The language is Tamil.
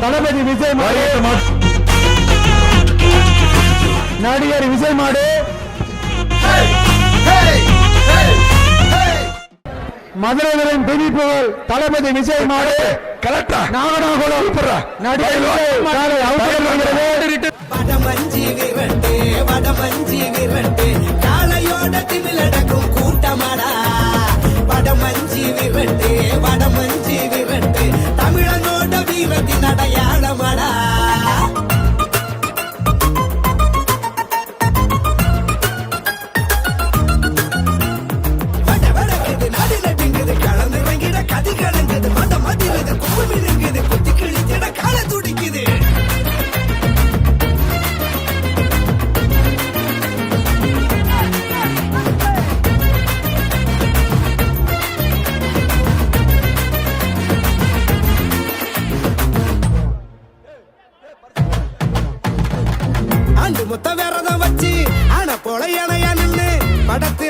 தளபதி விஜய் மாடு, நடிகர் விஜய் மாடு, மதுரையின் பெரிய புகழ் தளபதி விஜய் மாடு, கலெக்டா நாகனாகுளம் நடிகர் வடமஞ்சி விரட்டு வடமஞ்சி விரட்டு காலையோட திமிழடக்கும் கூட்டமாடா. வடமஞ்சி விரட்டு வடமஞ்சி விரட்டு தமிழனோட வீரத்தின் அடையாளமாடா. ஆண்டு மொத்த விரதம் வச்சு ஆன போல இணையா நின்று படத்து